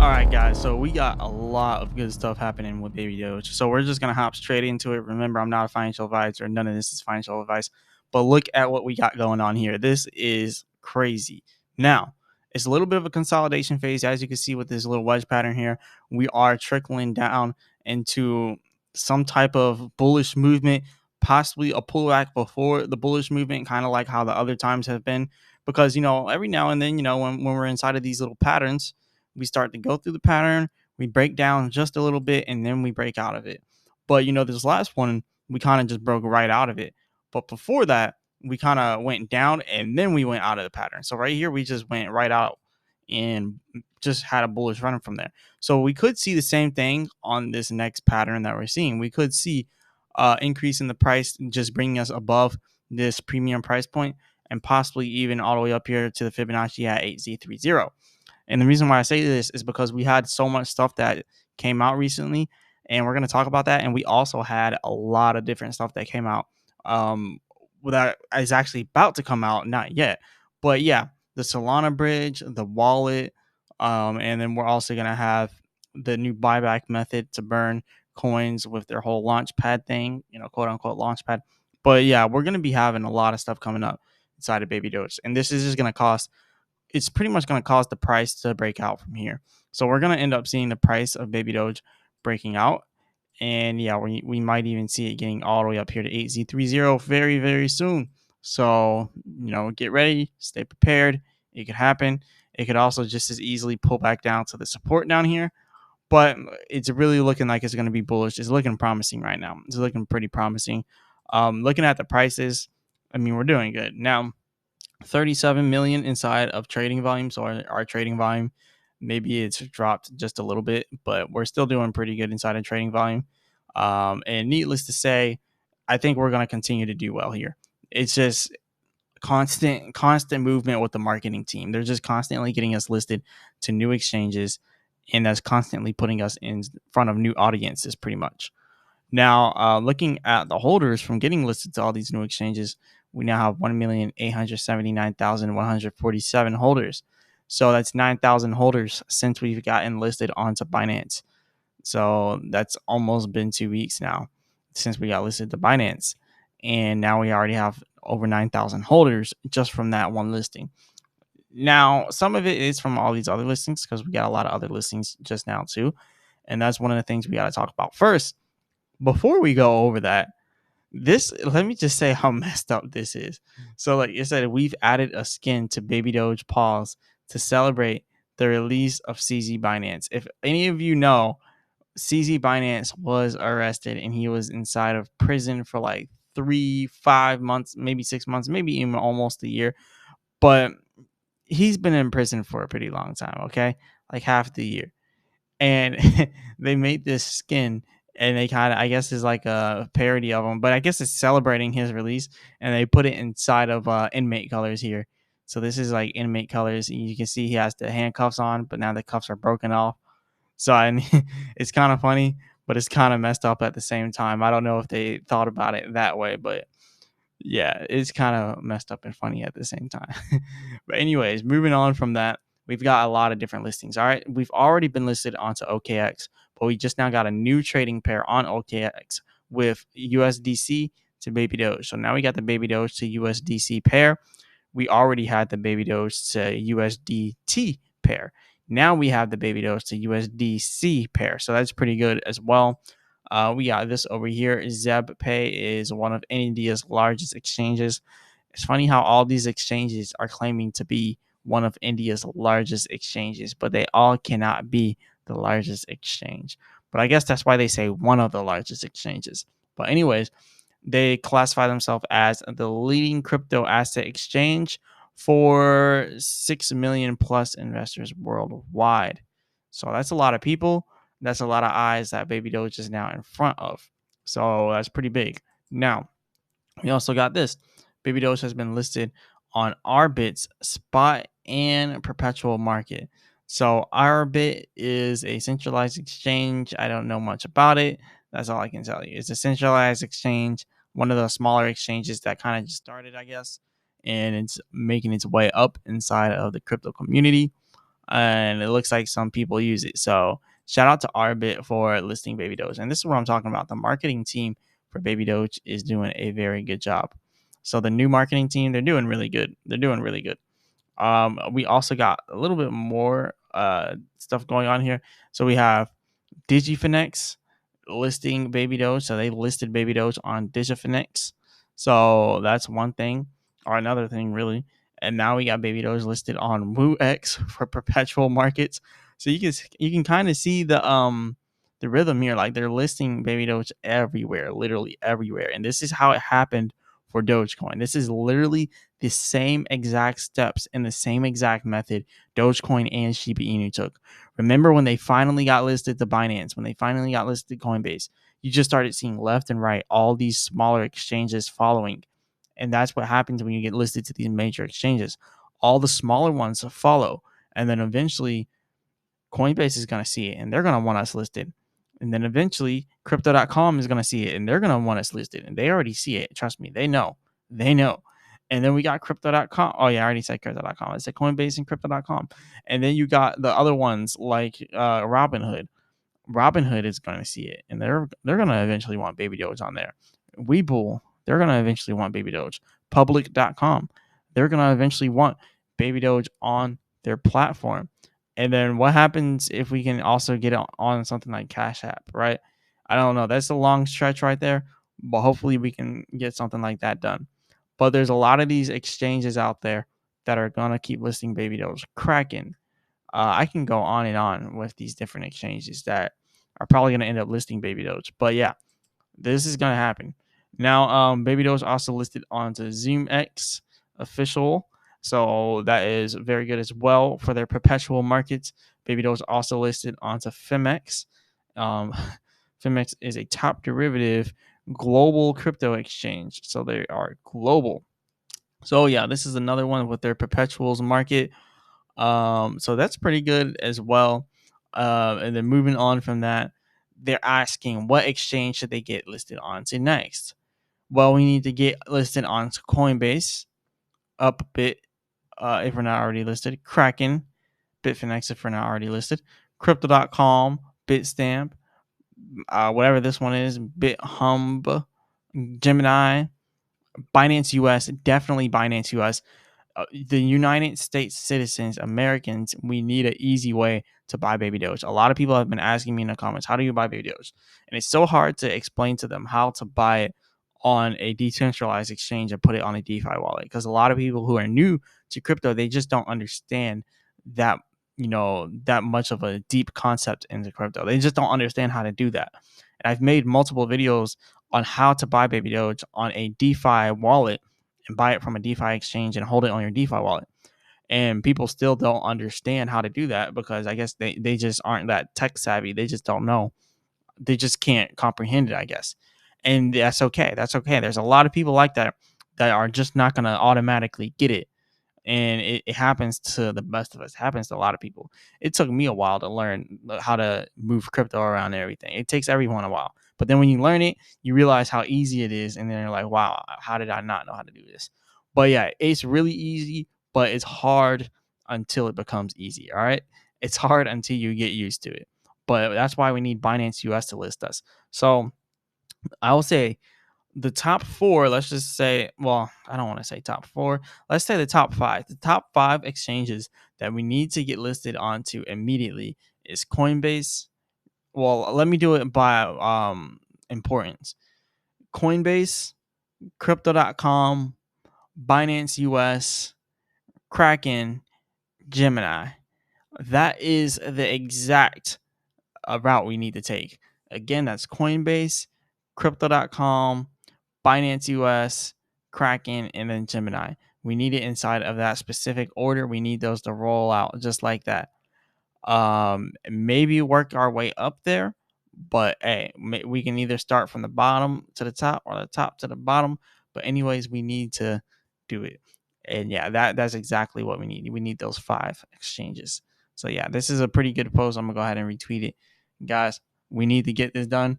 All right, guys. So we got a lot of good stuff happening with Baby Doge. So we're just gonna hop straight into it. Remember, I'm not a financial advisor. None of this is financial advice. But look at what we got going on here. This is crazy. Now, it's a little bit of a consolidation phase, as you can see with this little wedge pattern here. We are trickling down into some type of bullish movement, possibly a pullback before the bullish movement, kind of like how the other times have been. Because every now and then, when we're inside of these little patterns, we start to go through the pattern, we break down just a little bit, and then we break out of it. But this last one, we kind of just broke right out of it. But before that, we kind of went down and then we went out of the pattern. So right here, we just went right out and just had a bullish run from there. So we could see the same thing on this next pattern that we're seeing. We could see increase in the price, just bringing us above this premium price point and possibly even all the way up here to the Fibonacci at 8030. And the reason why I say this is because we had so much stuff that came out recently, and we're going to talk about that. And we also had a lot of different stuff that came out um, that is actually about to come out, not yet. But yeah, the Solana bridge, the wallet, and then we're also going to have the new buyback method to burn coins with their whole launchpad thing, quote unquote launchpad. But yeah, we're going to be having a lot of stuff coming up inside of Baby Doge. And this is just going to cost it's pretty much going to cause the price to break out from here. So we're going to end up seeing the price of Baby Doge breaking out. And yeah, we might even see it getting all the way up here to 8Z30 very, very soon. So, get ready, stay prepared. It could happen. It could also just as easily pull back down to the support down here. But it's really looking like it's going to be bullish. It's looking promising right now. It's looking pretty promising. Looking at the prices, I mean, we're doing good. Now, 37 million inside of trading volume. So our trading volume, maybe it's dropped just a little bit, but we're still doing pretty good inside of trading volume. And needless to say, I think we're going to continue to do well here. It's just constant movement with the marketing team. They're just constantly getting us listed to new exchanges, and that's constantly putting us in front of new audiences pretty much. Now, looking at the holders from getting listed to all these new exchanges, we now have 1,879,147 holders. So that's 9,000 holders since we've gotten listed onto Binance. So that's almost been 2 weeks now since we got listed to Binance. And now we already have over 9,000 holders just from that one listing. Now, some of it is from all these other listings because we got a lot of other listings just now too. And that's one of the things we got to talk about first. Before we go over that, let me just say how messed up this is. So, like I said, we've added a skin to Baby Doge Pause to celebrate the release of CZ Binance. If any of you know, CZ Binance was arrested and he was inside of prison for like 3-5 months, maybe 6 months, maybe even almost a year. But he's been in prison for a pretty long time, okay? Like half the year. And they made this skin, and they kind of, I guess, is like a parody of him, but I guess it's celebrating his release, and they put it inside of inmate colors here. So this is like inmate colors. You can see he has the handcuffs on, but now the cuffs are broken off. So it's kind of funny, but it's kind of messed up at the same time. I don't know if they thought about it that way, but yeah, it's kind of messed up and funny at the same time. But anyways, moving on from that, we've got a lot of different listings. All right, we've already been listed onto OKX, but we just now got a new trading pair on OKX with USDC to Baby Doge. So now we got the Baby Doge to USDC pair. We already had the Baby Doge to USDT pair. Now we have the Baby Doge to USDC pair. So that's pretty good as well. We got this over here. Zeb Pay is one of India's largest exchanges. It's funny how all these exchanges are claiming to be one of India's largest exchanges, but they all cannot be the largest exchange. But I guess that's why they say one of the largest exchanges. But anyways, they classify themselves as the leading crypto asset exchange for 6 million plus investors worldwide. So that's a lot of people. That's a lot of eyes that Baby Doge is now in front of. So that's pretty big. Now, we also got this. Baby Doge has been listed on Arbit's spot and perpetual market. So Arbit is a centralized exchange. I don't know much about it. That's all I can tell you. It's a centralized exchange, one of the smaller exchanges that kind of just started, I guess, and it's making its way up inside of the crypto community. and it looks like some people use it. So shout out to Arbit for listing Baby Doge. And this is what I'm talking about. The marketing team for Baby Doge is doing a very good job. So the new marketing team, they're doing really good. They're doing really good. We also got a little bit more stuff going on here. So we have Digifinex listing Baby Doge. So they listed Baby Doge on Digifinex. So that's one thing, or another thing, really. And now we got Baby Doge listed on WooX for perpetual markets. So you can kind of see the rhythm here. Like they're listing Baby Doge everywhere, literally everywhere. And this is how it happened for Dogecoin. This is literally the same exact steps and the same exact method Dogecoin and Shiba Inu took. Remember when they finally got listed to Binance, when they finally got listed to Coinbase, you just started seeing left and right all these smaller exchanges following. And that's what happens when you get listed to these major exchanges. All the smaller ones follow. And then eventually Coinbase is going to see it and they're going to want us listed. And then eventually crypto.com is going to see it and they're going to want us listed. And they already see it. Trust me, they know. They know. And then we got crypto.com. Oh, yeah, I already said crypto.com. I said Coinbase and crypto.com. And then you got the other ones like Robinhood. Robinhood is going to see it and they're going to eventually want Baby Doge on there. Webull, they're going to eventually want Baby Doge. Public.com, they're going to eventually want Baby Doge on their platform. And then what happens if we can also get it on something like Cash App, right? I don't know. That's a long stretch right there, but hopefully we can get something like that done. But there's a lot of these exchanges out there that are going to keep listing Baby Doge. Kraken. I can go on and on with these different exchanges that are probably going to end up listing Baby Doge. But yeah, this is going to happen. Now, Baby Doge also listed onto ZoomX official. So that is very good as well for their perpetual markets. Baby Doge also listed onto Fimex. Um, Fimex is a top derivative global crypto exchange. So they are global. So yeah, this is another one with their perpetuals market. So that's pretty good as well. And then moving on from that, they're asking what exchange should they get listed onto next? Well, we need to get listed onto Coinbase, up a bit if we're not already listed, Kraken, Bitfinex if we're not already listed, Crypto.com, Bitstamp, whatever this one is, BitHub, Gemini, Binance US, definitely Binance US. The United States citizens, Americans, we need an easy way to buy Baby Doge. A lot of people have been asking me in the comments, how do you buy Baby Doge? And it's so hard to explain to them how to buy it on a decentralized exchange and put it on a DeFi wallet. Because a lot of people who are new to crypto, they just don't understand that, that much of a deep concept into crypto. They just don't understand how to do that. And I've made multiple videos on how to buy Baby Doge on a DeFi wallet and buy it from a DeFi exchange and hold it on your DeFi wallet. And people still don't understand how to do that because I guess they just aren't that tech savvy. They just don't know. They just can't comprehend it, I guess. And that's okay. That's okay. There's a lot of people like that that are just not going to automatically get it. And it happens to the best of us. It happens to a lot of people. It took me a while to learn how to move crypto around and everything. It takes everyone a while. But then when you learn it, you realize how easy it is. And then you're like, wow, how did I not know how to do this? But yeah, it's really easy, but it's hard until it becomes easy. All right. It's hard until you get used to it. But that's why we need Binance US to list us. So I will say the top four, let's just say, well, I don't want to say top four. Let's say the top five. The top five exchanges that we need to get listed onto immediately is Coinbase. Well, let me do it by importance. Coinbase, crypto.com, Binance US, Kraken, Gemini. That is the exact route we need to take. Again, that's Coinbase, crypto.com, Binance US, Kraken, and then Gemini. We need it inside of that specific order. We need those to roll out just like that. Maybe work our way up there, but hey, we can either start from the bottom to the top or the top to the bottom. But anyways, we need to do it. And yeah, that's exactly what we need. We need those five exchanges. So yeah, this is a pretty good post. I'm gonna go ahead and retweet it. Guys, we need to get this done.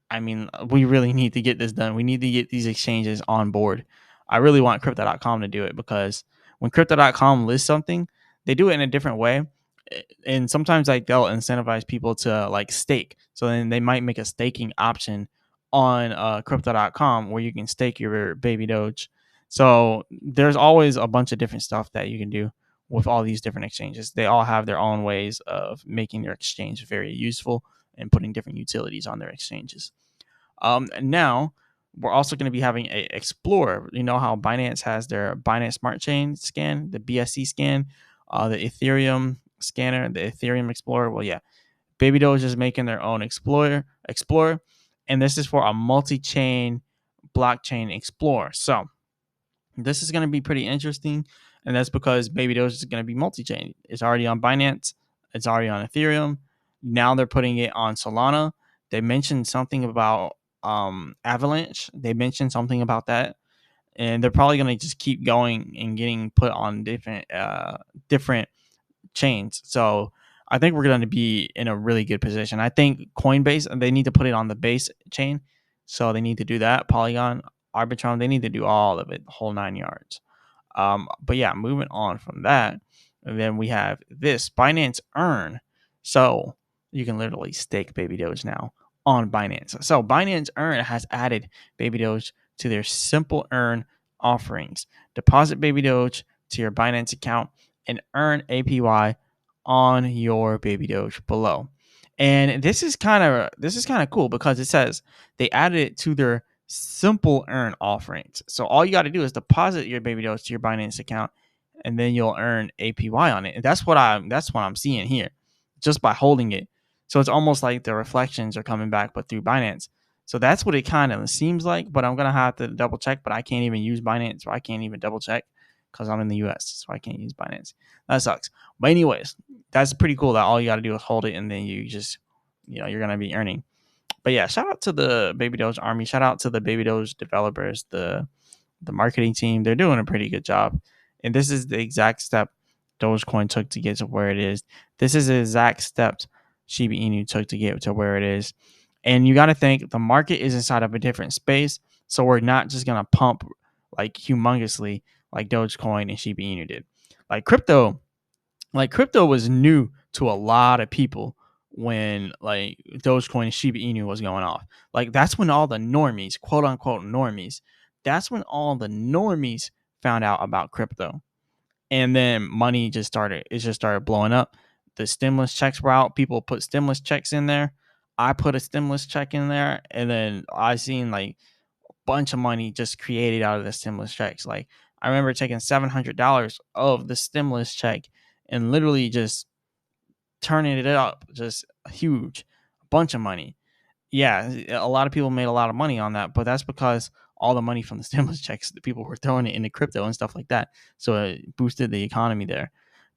I mean, we really need to get this done. We need to get these exchanges on board. I really want crypto.com to do it because when crypto.com lists something, they do it in a different way. And sometimes like they'll incentivize people to like stake. So then they might make a staking option on crypto.com where you can stake your baby doge. So there's always a bunch of different stuff that you can do with all these different exchanges. They all have their own ways of making their exchange very useful and putting different utilities on their exchanges. Now we're also going to be having a Explorer. You know how Binance has their Binance Smart Chain scan, the BSC scan, the Ethereum scanner, the Ethereum Explorer. Well, yeah, Baby Doge is making their own Explorer, and this is for a multi-chain blockchain Explorer. So this is going to be pretty interesting, and that's because Baby Doge is going to be multi-chain. It's already on Binance. It's already on Ethereum. Now they're putting it on Solana. They mentioned something about Avalanche. They mentioned something about that, and they're probably going to just keep going and getting put on different chains. So I think we're going to be in a really good position. I think Coinbase, they need to put it on the base chain. So they need to do that. Polygon, Arbitrum, they need to do all of it, the whole 9 yards. But yeah, moving on from that, then we have this Binance Earn. So you can literally stake Baby Doge now on Binance. So Binance Earn has added Baby Doge to their simple earn offerings. Deposit Baby Doge to your Binance account and earn APY on your Baby Doge below. And this is kind of cool because it says they added it to their simple earn offerings. So all you got to do is deposit your Baby Doge to your Binance account, and then you'll earn APY on it. And that's what I'm seeing here, just by holding it. So it's almost like the reflections are coming back, but through Binance. So that's what it kind of seems like. But I'm gonna have to double check. But I can't even use Binance, so I can't even double check because I'm in the US, so I can't use Binance. That sucks. But anyways, that's pretty cool that all you got to do is hold it, and then you just, you're gonna be earning. But yeah, shout out to the Baby Doge army. Shout out to the Baby Doge developers, the marketing team. They're doing a pretty good job. And this is the exact step Dogecoin took to get to where it is. This is the exact steps Shiba Inu took to get to where it is. And you got to think the market is inside of a different space. So we're not just going to pump like humongously like Dogecoin and Shiba Inu did. Like crypto was new to a lot of people when like Dogecoin and Shiba Inu was going off. Like that's when all the normies, quote unquote normies, that's when all the normies found out about crypto. And then money just started blowing up. The stimulus checks were out. People put stimulus checks in there. I put a stimulus check in there, and then I seen like a bunch of money just created out of the stimulus checks. Like I remember taking $700 of the stimulus check and literally just turning it up, just huge, a bunch of money. Yeah, a lot of people made a lot of money on that, but that's because all the money from the stimulus checks, the people were throwing it into crypto and stuff like that. So it boosted the economy there.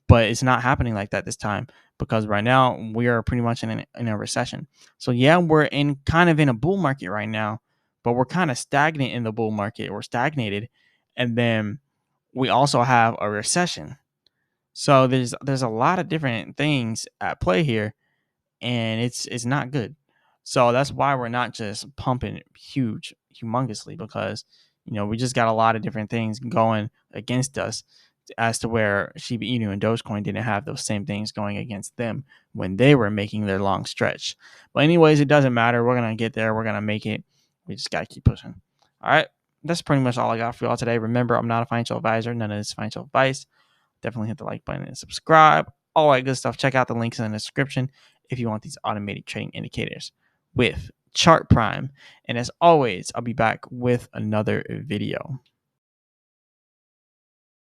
But it's not happening like that this time because right now we are pretty much in a recession. So yeah, we're in kind of in a bull market right now, but we're kind of stagnant in the bull market. We're stagnated, and then we also have a recession. So there's a lot of different things at play here, and it's not good. So that's why we're not just pumping humongously, because we just got a lot of different things going against us, as to where Shiba Inu and Dogecoin didn't have those same things going against them when they were making their long stretch. But anyways, it doesn't matter. We're gonna get there. We're gonna make it. We just gotta keep pushing. All right. That's pretty much all I got for y'all today. Remember, I'm not a financial advisor. None of this is financial advice. Definitely hit the like button and subscribe. All that good stuff. Check out the links in the description if you want these automated trading indicators with Chart Prime. And as always, I'll be back with another video.